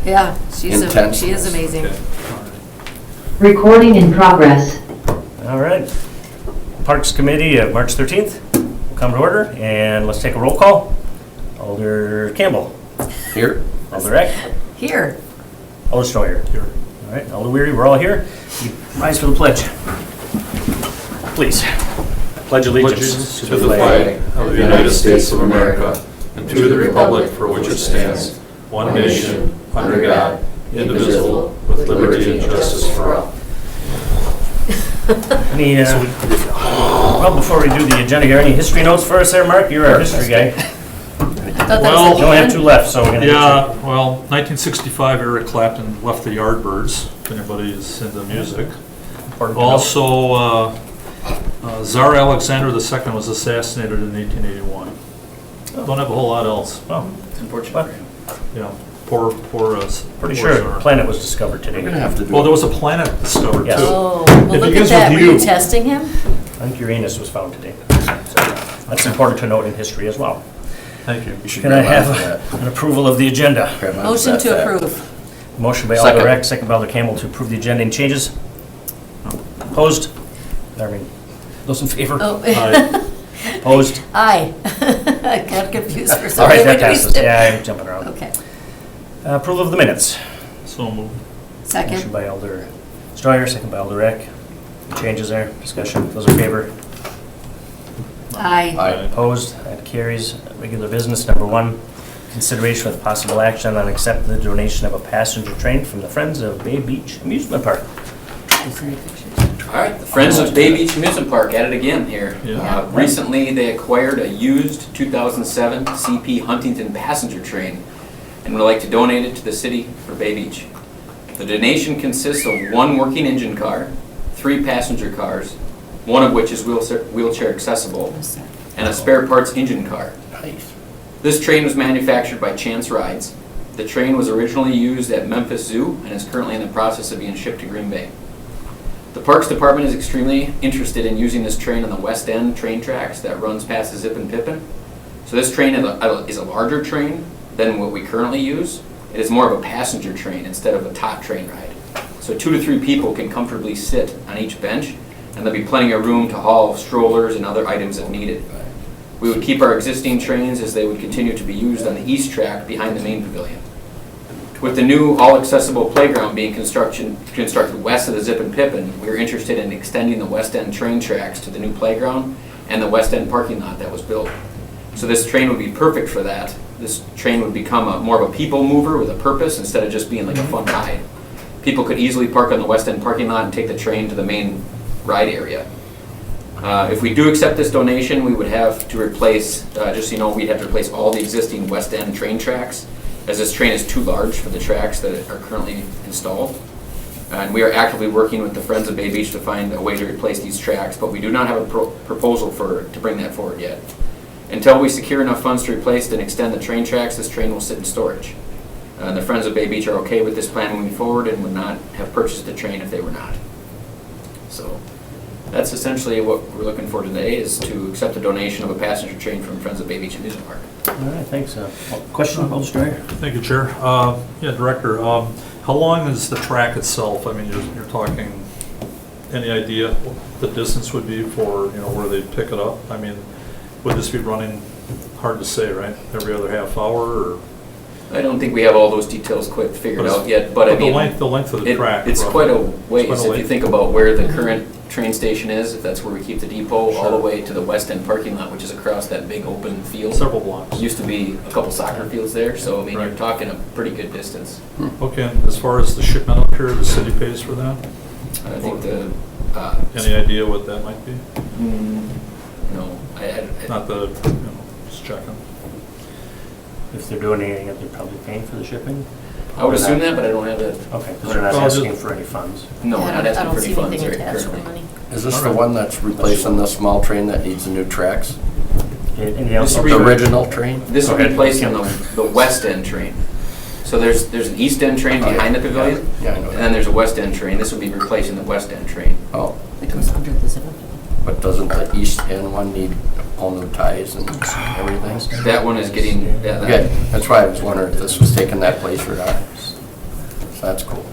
Yeah, she is Intense. amazing. Okay. Recording in progress. All right. Parks Committee of March 13th will come to order, and let's take a roll call. Alder Campbell. Here. Alder Eck. Here. Alder Steuer. Here. All right, Alder Weary, we're all here. You rise for the pledge. Please. Pledge allegiance To the flag of the United States of America and to the republic for which it stands, one nation, under God, indivisible, with liberty and justice for all. Any, well, before we do the agenda here, any history notes for us there, Mark? You're our history guy. Well, We only have two left, so we're going to Yeah, well, 1965, Eric Clapton left the Yardbirds, if anybody is into music. Also, Tsar Alexander II was assassinated in 1881. Don't have a whole lot else. Well, It's unfortunate for him. Yeah, poor pretty poor sure Tsar. a planet was discovered today. We're gonna have to do Well, there was a planet discovered Yes. too. Oh, It well, look at begins that. with Were you you. testing him? I think Uranus was found today. So that's important to note in history as well. Thank you. You should Can I grab have onto that. an approval of the agenda? Grab onto Motion that to fact. approve. Motion by Second. Alder Eck, second by Alder Campbell to approve the agenda. Any changes? Opposed? I mean, those in favor? Oh, Aye. Opposed? aye. I got confused for some All right, reason. that passes. Yeah, I'm jumping around. Okay. Approval of the minutes. So moved. Motion Second. by Alder Steuer, second by Alder Eck. Any changes there? Discussion? Those in favor? Aye. Aye. Opposed? That carries. Regular business, number one, consideration with possible action on accepting the donation of a passenger train from the Friends of Bay Beach Amusement Park. Is there any pictures? All right, the Friends of Bay Beach Amusement Park at it again here. Yeah. Recently, they acquired a used 2007 CP Huntington passenger train and would like to donate it to the city for Bay Beach. The donation consists of one working engine car, 3 passenger cars, one of which is wheelchair accessible, Oh, sorry. and a spare parts engine car. Nice. This train was manufactured by Chance Rides. The train was originally used at Memphis Zoo and is currently in the process of being shipped to Green Bay. The Parks Department is extremely interested in using this train on the West End train tracks that runs past the Zip and Pippin. So this train is a larger train than what we currently use. It is more of a passenger train instead of a top train ride. So 2 to 3 people can comfortably sit on each bench, and there'll be plenty of room to haul strollers and other items if needed. We would keep our existing trains as they would continue to be used on the east track behind the main pavilion. With the new all-accessible playground being constructed west of the Zip and Pippin, we are interested in extending the West End train tracks to the new playground and the West End parking lot that was built. So this train would be perfect for that. This train would become more of a people mover with a purpose instead of just being like a fun ride. People could easily park on the West End parking lot and take the train to the main ride area. If we do accept this donation, we would have to replace, just so you know, we'd have to replace all the existing West End train tracks, as this train is too large for the tracks that are currently installed. And we are actively working with the Friends of Bay Beach to find a way to replace these tracks, but we do not have a proposal to bring that forward yet. Until we secure enough funds to replace and extend the train tracks, this train will sit in storage. And the Friends of Bay Beach are okay with this plan moving forward and would not have purchased the train if they were not. So that's essentially what we're looking for today, is to accept a donation of a passenger train from Friends of Bay Beach Amusement Park. All right, thanks. Question, Alder Steuer? Thank you, Chair. Yeah, Director, how long is the track itself? I mean, you're talking, any idea what the distance would be for, where they pick it up? I mean, would this be running, hard to say, right? Every other half hour, or? I don't think we have all those details quite figured out yet, but I mean, The length of the track. it's roughly. quite a It's ways. quite a If way. you think about where the current train station is, if that's where we keep the depot, all Sure. the way to the West End parking lot, which is across that big open field. Several blocks. Used to be a couple soccer fields there, so I mean, you're Right. talking a pretty good distance. Okay, and as far as the shipment up here, the city pays for that? I think the, Any idea what that might be? no, I Not the, just checking. If they're doing anything, they're probably paying for the shipping? I would assume that, but I don't have that. Okay, because they're not Well, asking for any funds. No, Yeah, we're not I asking don't for any see funds anything right attached for currently. money. Is this the one that's replacing the small train that needs the new tracks? Anything else? This The original train? This will Go ahead. replace the West End train. So there's an East End train behind the pavilion, Yeah, I know and then that. there's a West End train. This will be replacing the West End train. Oh, It goes under the zip. but doesn't the east end one need all new ties and everything? That one is getting, yeah, Okay, that's why I was wondering if this was taking that place or not. So that's cool.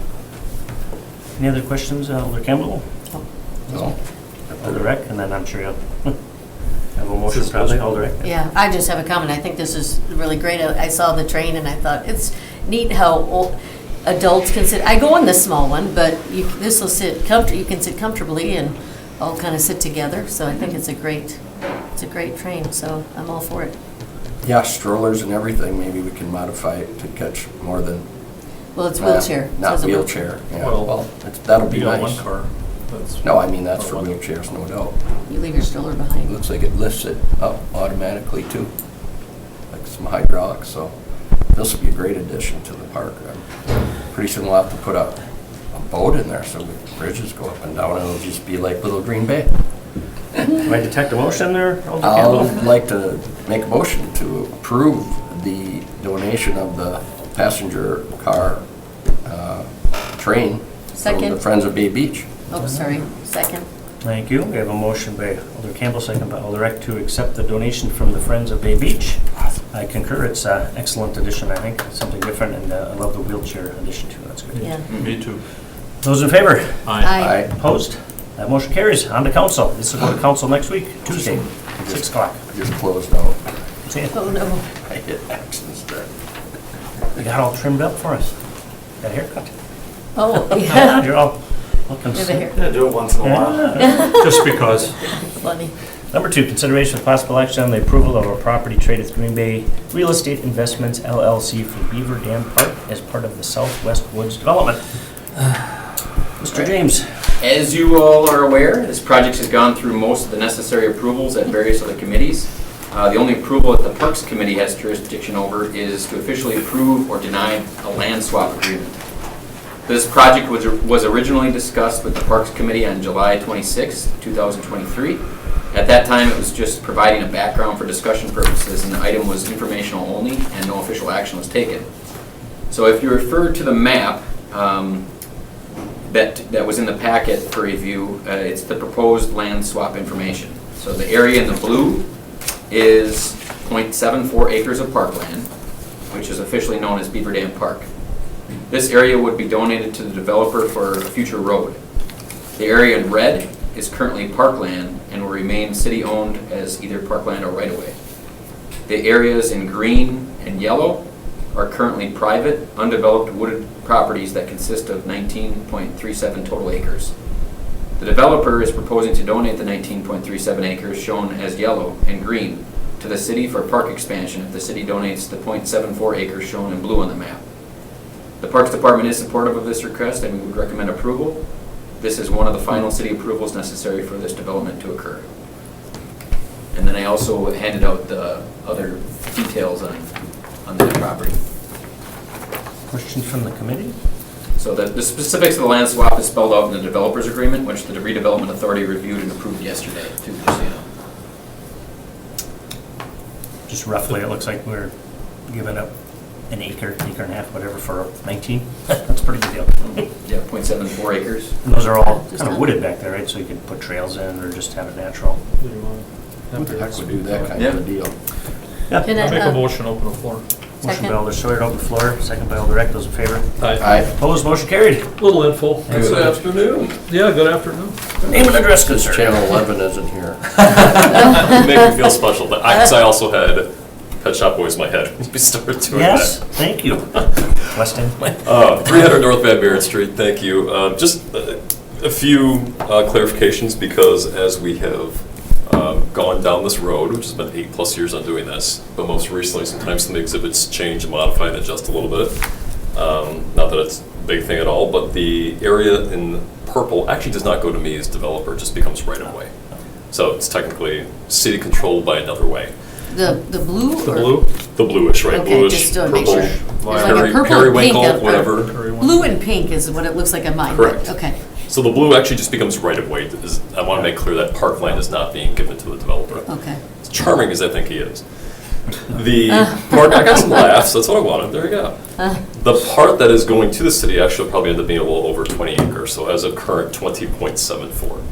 Any other questions, Alder Campbell? No? Alder Reck, and then I'm sure you'll have a motion probably, Alder Reck. Yeah, I just have a comment. I think this is really great. I saw the train and I thought it's neat how adults can sit. I go on the small one, but this will you can sit comfortably and all kind of sit together. So I think it's a great train. So I'm all for it. Yeah, strollers and everything, maybe we can modify it to catch more than. Well, it's wheelchair. Not Says a wheelchair, yeah, Well, well, that'll be You got nice. one car. That's- No, I mean, that's for Oh, one. wheelchairs, no doubt. You leave your stroller It behind. looks like it lifts it up automatically too, like some hydraulics, so this will be a great addition to the park. Pretty soon we'll have to put a boat in there so the bridges go up and down and it'll just be like Little Green Bay. Do I detect a motion there, Alder I'd Campbell? like to make a motion to approve the donation of the passenger car train from the Second. Friends of Bay Beach. Oh, sorry. Second. Thank you. We have a motion by Alder Campbell, second by Alder Reck to accept the donation from the Friends of Bay Beach. I concur. It's an excellent addition, I think. Something different, and I love the wheelchair addition too. That's good. Yeah. Me too. Those in favor? Aye. Opposed? That motion carries. On to council. This will go to council next week, Tuesday, 6 o'clock. Just closed out. See ya. Oh, no. I hit actions there. You got it all trimmed up for us. Got a haircut. Oh, yeah. You're all looking Give it sick. here. Yeah, do it once in a while. Yeah. Just because. Funny. Number 2, consideration of possible action on the approval of a property trade with Green Bay Real Estate Investments LLC for Beaver Dam Park as part of the Southwest Woods development. Mr. James. As you all are aware, this project has gone through most of the necessary approvals at various other committees. The only approval that the Parks Committee has jurisdiction over is to officially approve or deny a land swap agreement. This project was originally discussed with the Parks Committee on July 26, 2023. At that time, it was just providing a background for discussion purposes, and the item was informational only, and no official action was taken. So if you refer to the map that was in the packet for review, it's the proposed land swap information. So the area in the blue is 0.74 acres of parkland, which is officially known as Beaver Dam Park. This area would be donated to the developer for a future road. The area in red is currently parkland and will remain city-owned as either parkland or right-of-way. The areas in green and yellow are currently private, undeveloped wooded properties that consist of 19.37 total acres. The developer is proposing to donate the 19.37 acres shown as yellow and green to the city for park expansion if the city donates the 0.74 acres shown in blue on the map. The Parks Department is supportive of this request and we would recommend approval. This is one of the final city approvals necessary for this development to occur. And then I also handed out the other details on that property. Questions from the committee? So the specifics of the land swap is spelled out in the developer's agreement, which the redevelopment authority reviewed and approved yesterday, too, just so you know. Just roughly, it looks like we're giving up an acre and a half, whatever, for 19. That's a pretty good deal. Yeah, 0.74 acres. And those are all kind of wooded back there, right? So you can put trails in or just have it natural. Who the heck would do that kind Yeah. of a deal? Can I make I, a motion, open the floor. Motion by Second. Alder Sawyer, to open the floor, second by Alder Reck. Those in favor? Aye. Opposed, motion carried. Little info. Good afternoon. Yeah, good afternoon. Name and address, good This sir. Channel 11 isn't here. Make me feel special, but I also had Pet Shop Boys in my head when we started doing Yes, that. thank you. Weston. 300 North Van Buren Street, thank you. Just a few clarifications because as we have gone down this road, which has been 8+ years on doing this, but most recently sometimes some exhibits change and modify and adjust a little bit. Not that it's a big thing at all, but the area in purple actually does not go to me as developer, it just becomes right of way. So it's technically city controlled by another way. the blue? The or- blue? The bluish, right? Okay, Bluish, just to make purple, sure. There's like a purple and pink periwinkle, up- or whatever. Blue and pink is what it looks like on mine. but- Correct. Okay. So the blue actually just becomes right of way. I want to make clear that parkland is not being given to the developer. Okay. As charming as I think he is. The part, I got some laughs, that's what I wanted, there you go. The part that is going to the city actually will probably end up being a little over 20 acres, so as of current 20.74.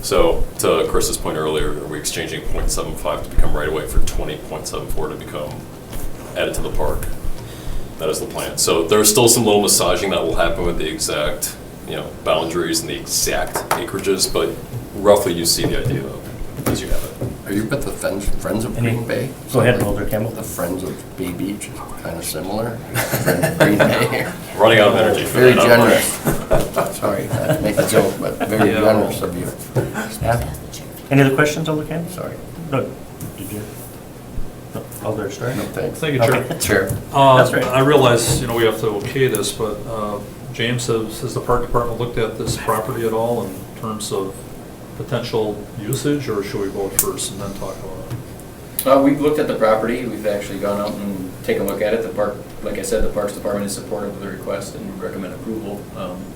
So to Chris's point earlier, are we exchanging 0.75 to become right away for 20.74 to become added to the park? That is the plan. So there's still some little massaging that will happen with the exact, boundaries and the exact acreages, but roughly you see the idea of as you have it. Are you with the Friends of Any- Green Bay? Go ahead, Alder Campbell. The Friends of Bay Beach is kind of similar. Friends of Green Bay. Running out of energy for Very that. generous. Sorry, I make a joke, but very Yeah. generous of you. Staff? Any other questions, Alder Campbell? Sorry. No, did you? No, Alder Stark? No thanks. Thank you, Chair. Okay. Chair. That's right. I realize, we have to okay this, but James, has the park department looked at this property at all in terms of potential usage, or should we vote first and then talk about it? We've looked at the property, we've actually gone out and taken a look at it. The park, like I said, the Parks Department is supportive of the request and recommend approval.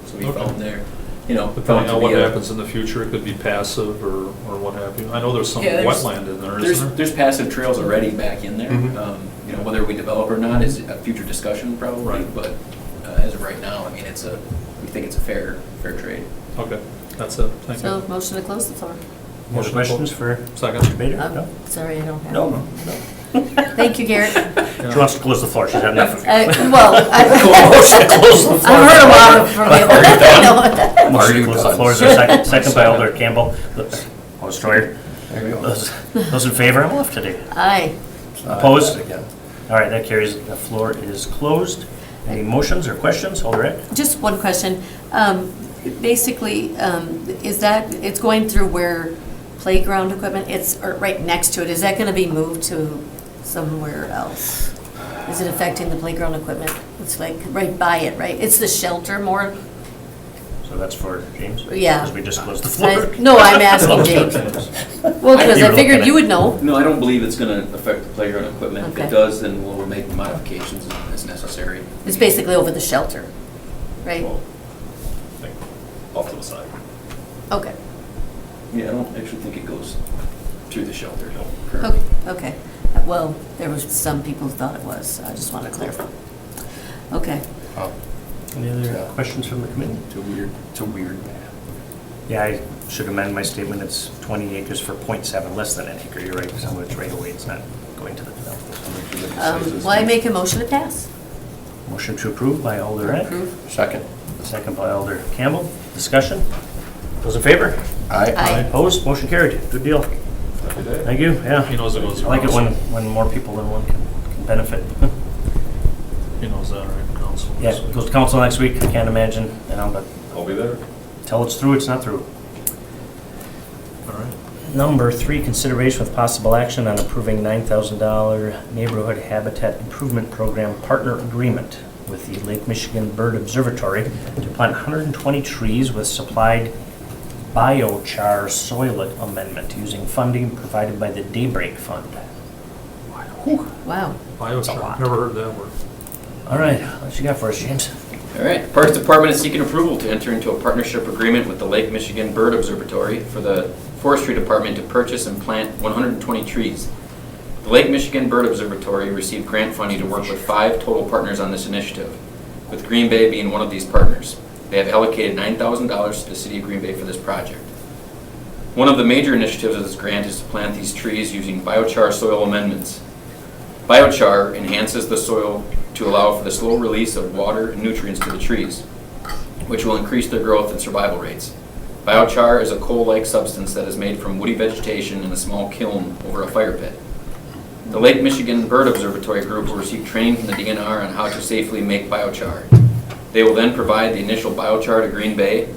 So we Okay. found there, Depending on what to be a- happens in the future, it could be passive or what have you. I know there's some Yeah, there's- wetland in there, There's, isn't there? there's passive trails already back in there. Mhm. Whether we develop or not is a future discussion probably, Right. but as of right now, we think it's a fair trade. Okay, that's it, thank So, you. motion to close the floor. More Motion to questions for Second. Mr. Bader? I'm No? sorry, I don't have. No, no. Thank you, Garrett. She wants to close the floor, she's had enough of you. Well, I've heard a lot of from you. Motion Are to you close the done? floor, is there a second? Second by Alder Campbell. Alder Steuer. There you go. Those in favor, I'm off today. Aye. Opposed? Again. All right, that carries, the floor is closed. Any motions or questions, Alder Eck? Just one question. Basically, is that, it's going through where playground equipment, it's or right next to it, is that gonna be moved to somewhere else? Is it affecting the playground equipment? It's like right by it, right? It's the shelter more? So that's for James? Yeah. Because we just closed the floor. No, I'm asking James. Well, because You were I figured looking you would know. No, I don't believe it's gonna affect the playground equipment. If Okay. it does, then we'll make modifications as necessary. It's basically over the shelter, right? Well, like, off to the side. Okay, Yeah, I don't actually think it goes through the shelter okay, currently. okay. Well, there was some people who thought it was, so I just want to clarify. Okay. Oh, Any other Yeah. questions from the committee? It's a weird map. Yeah, I should amend my statement. It's 20 acres for .7, less than an acre. You're right, so it's right away. It's not going to the developer. Well, I make a motion to pass. Motion to approve by Alder Eck. Approve. Second. Second by Alder Campbell. Discussion? Those in favor? Aye. Aye. Opposed? Motion carried. Good deal. Happy day. Thank you, He yeah. knows it goes. I like it across. when more people than one can benefit. He knows that, right, council? Yeah, it goes to council next week. I can't imagine, but I'll be there. till it's through, it's not through. All right. Number 3, consideration with possible action on approving $9,000 Neighborhood Habitat Improvement Program partner agreement with the Lake Michigan Bird Observatory to plant 120 trees with supplied biochar soilet amendment using funding provided by the Daybreak Fund. Wow. a Biochar, lot. never heard that word. All right, what you got for us, James? All right, Parks Department is seeking approval to enter into a partnership agreement with the Lake Michigan Bird Observatory for the Forestry Department to purchase and plant 120 trees. The Lake Michigan Bird Observatory received grant funding to work with 5 total partners on this initiative, with Green Bay being one of these partners. They have allocated $9,000 to the city of Green Bay for this project. One of the major initiatives of this grant is to plant these trees using biochar soil amendments. Biochar enhances the soil to allow for the slow release of water and nutrients to the trees, which will increase their growth and survival rates. Biochar is a coal-like substance that is made from woody vegetation in a small kiln over a fire pit. The Lake Michigan Bird Observatory Group will receive training from the DNR on how to safely make biochar. They will then provide the initial biochar to Green Bay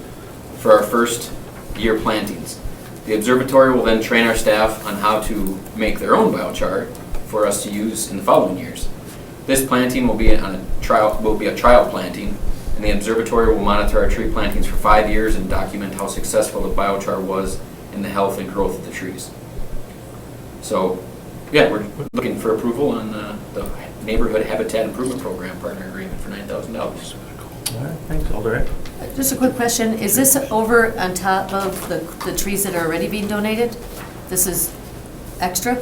for our first year plantings. The observatory will then train our staff on how to make their own biochar for us to use in the following years. This planting will be a trial planting, and the observatory will monitor our tree plantings for 5 years and document how successful the biochar was in the health and growth of the trees. So, yeah, we're looking for approval on the Neighborhood Habitat Improvement Program partner agreement for $9,000. All right, thanks, Alder Eck. Just a quick question. Is this over on top of the trees that are already being donated? This is extra?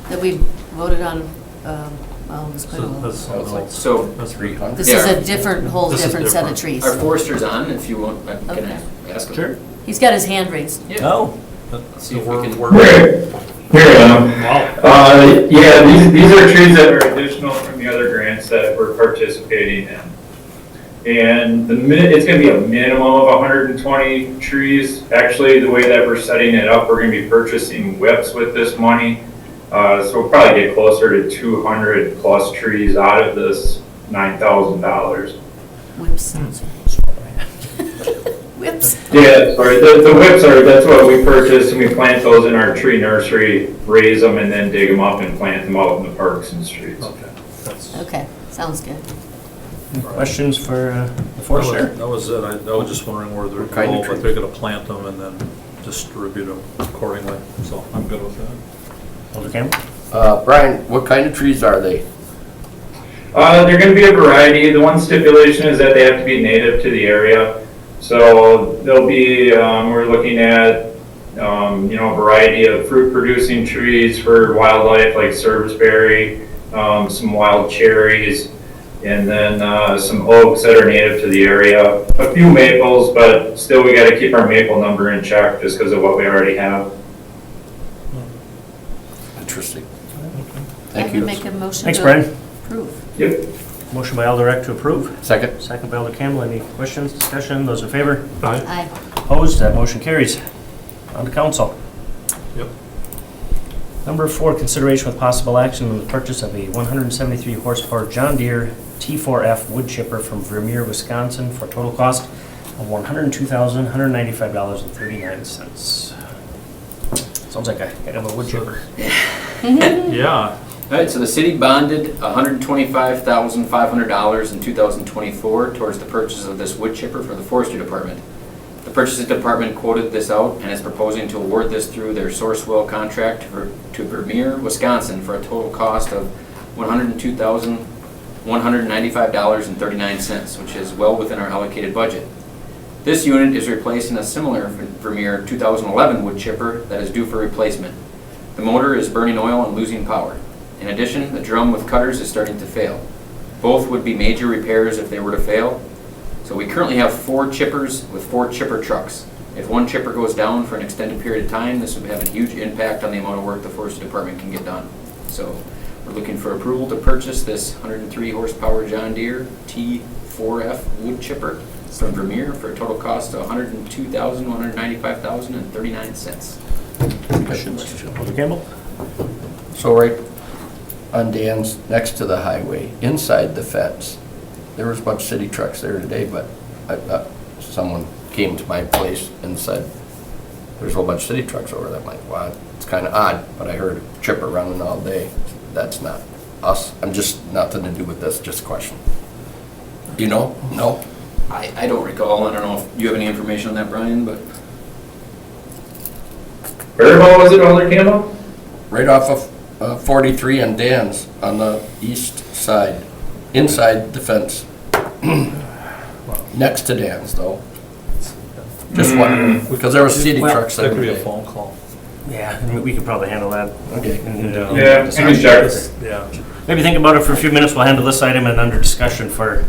That we voted on, well, it was quite a while. That's something else. So, That's 300. This Yeah. is a different, whole This is different set of different. trees. our forester's on, if you want, can Okay. I ask him? Sure. He's got his hand raised. Yeah. Oh, See if we can- We're Here I am. Wow. Yeah, these are trees that are additional from the other grants that we're participating in. And it's gonna be a minimum of 120 trees. Actually, the way that we're setting it up, we're gonna be purchasing whips with this money. So we'll probably get closer to 200 plus trees out of this $9,000. Whips. Whips. Yeah, sorry, the whips that's what we purchase, and we plant those in our tree nursery, raise them, and then dig them up and plant them out in the parks and streets. Okay. That's- Okay, sounds good. Questions for the forester? That was it. I was just wondering where they're, What kind of if they're gonna plant them and then distribute them accordingly, so I'm good with that. Alder Campbell? Brian, what kind of trees are they? They're gonna be a variety. The one stipulation is that they have to be native to the area. So there'll be, we're looking at, a variety of fruit-producing trees for wildlife, like serviceberry, some wild cherries, and then some oaks that are native to the area. A few maples, but still we gotta keep our maple number in check just because of what we already have. Interesting. I Thank can you. make a motion Thanks, to Brian. approve. Yep. Motion by Alder Eck to approve, Second? second by Alder Campbell. Any questions, discussion? Those in favor? Aye. Aye. Opposed? That motion carries. On to council. Yep. Number 4, consideration with possible action on the purchase of a 173 horsepower John Deere T4F wood chipper from Vermeer, Wisconsin for a total cost of $102,195.39. Sounds like a heck of a wood chipper. Yeah. All right, so the city bonded $125,500 in 2024 towards the purchase of this wood chipper for the forestry department. The purchasing department quoted this out and is proposing to award this through their Sourcewell contract to Vermeer, Wisconsin for a total cost of $102,195.39, which is well within our allocated budget. This unit is replacing a similar Vermeer 2011 wood chipper that is due for replacement. The motor is burning oil and losing power. In addition, the drum with cutters is starting to fail. Both would be major repairs if they were to fail. So we currently have 4 chippers with 4 chipper trucks. If one chipper goes down for an extended period of time, this would have a huge impact on the amount of work the forestry department can get done. So we're looking for approval to purchase this 103 horsepower John Deere T4F wood chipper from Vermeer for a total cost of $102,195.39. Questions? Alder Campbell? So right on Dan's, next to the highway, inside the fence, there was a bunch of city trucks there today, but someone came to my place and said, there's a whole bunch of city trucks over there. I'm like, wow, it's kind of odd, but I heard a chipper running all day. That's not us. I'm just, nothing to do with this, just a question. You know? No? I don't recall. I don't know if you have any information on that, Brian, but Where about was it, Alder Campbell? Right off of 43 on Dan's on the east side, inside the fence. Next to Dan's though. Just wondering, because there was city trucks That there could be a today. phone call. Yeah, I mean, we could probably handle that. Okay. Yeah, we can check. Yeah. Maybe think about it for a few minutes. We'll handle this item and under discussion for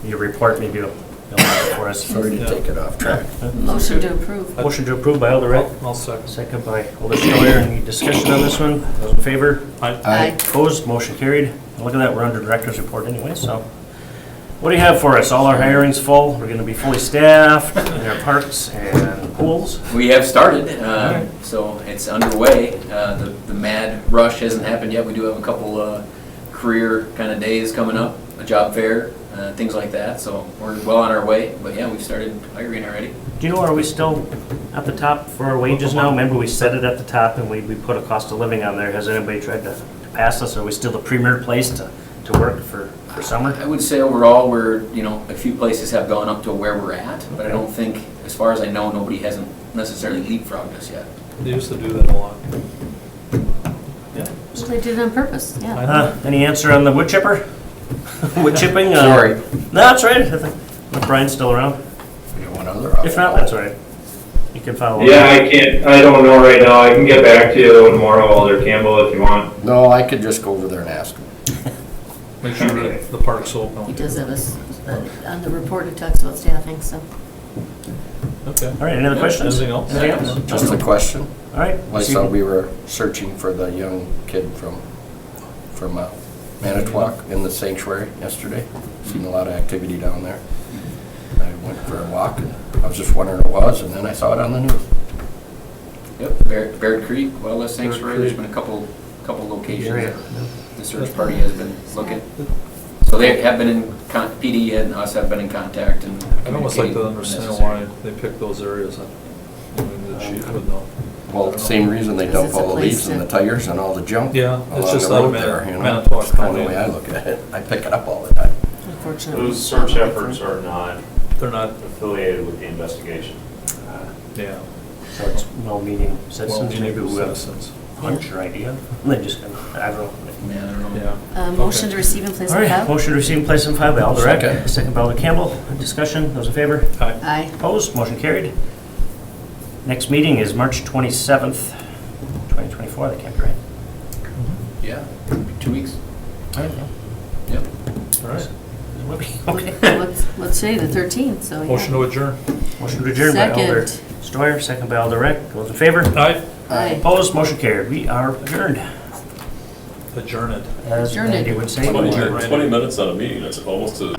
your report. Maybe you'll have it for us. Sorry to take it off track. Motion to approve. Motion to approve by Alder Eck, I'll second. second by Alder Steuer. Any discussion on this one? Those in favor? Aye. Opposed? Motion carried. And look at that, we're under director's report anyway, so. What do you have for us? All our hiring's full. We're gonna be fully staffed in our parks and pools. we have started, so it's underway. The mad rush hasn't happened yet. We do have a couple career kind of days coming up, a job fair, things like that. So we're well on our way. But yeah, we've started hiring already. Do you know, are we still at the top for our wages now? Remember, we set it at the top and we put a cost of living on there. Has anybody tried to pass us? Are we still the premier place to work for summer? I would say overall, we're, a few places have gone up to where we're at, but I don't think, as far as I know, nobody hasn't necessarily leapfrogged us yet. They used to do that a lot. Well, they did it on purpose, yeah. Any answer on the wood chipper? Wood chipping? Sorry. No, that's right. I think Brian's still around. We got one other. If not, that's all right. You can follow up. Yeah, I don't know right now. I can get back to you tomorrow, Alder Campbell, if you want. No, I could just go over there and ask him. Make sure that the park's He open. does have us, on the report, it talks about staffing, so. Okay. All right, any other questions? Anything else? Anything else? Just a question. All right. I saw we were searching for the young kid from Manitowoc in the sanctuary yesterday. Seen a lot of activity down there. I went for a walk, and I was just wondering who it was, and then I saw it on the news. Yep, Baird Creek Wildlife Sanctuary, there's been a couple locations. The search party has been looking. So they have been in, PD and us have been in contact and I'd almost like to communicating when understand necessary. why they picked those areas. I mean, the chief would know. Well, same reason they Because dump it's a all the place leaves and to- the tires and all the junk Yeah, it's along just the out of road there, you know? Manitowoc That's kind of the County. way I look at it. I pick it up all the time. Unfortunately. Those search efforts are not They're not, affiliated with the investigation. yeah, So it's well-meaning citizens, well-meaning maybe who have citizens. a hunch or idea. They just, I don't know. Yeah, I don't know. Yeah. Motion to receive and place All on right, file? motion to receive and place on file by Alder Eck, Second. second by Alder Campbell. Discussion, those in favor? Aye. Aye. Opposed, motion carried. Next meeting is March 27th, 2024, that can't be right. Yeah, 2 weeks. All right. Yep. All right. Okay. Let's say the 13th, so yeah. Motion to adjourn. Motion to adjourn by Alder Second. Stoyer, second by Alder Eck. Those in favor? Aye. Aye. Opposed, motion carried. We are adjourned. Adjourn it. As Adjourned. Andy would say. 20 minutes on a meeting, that's almost a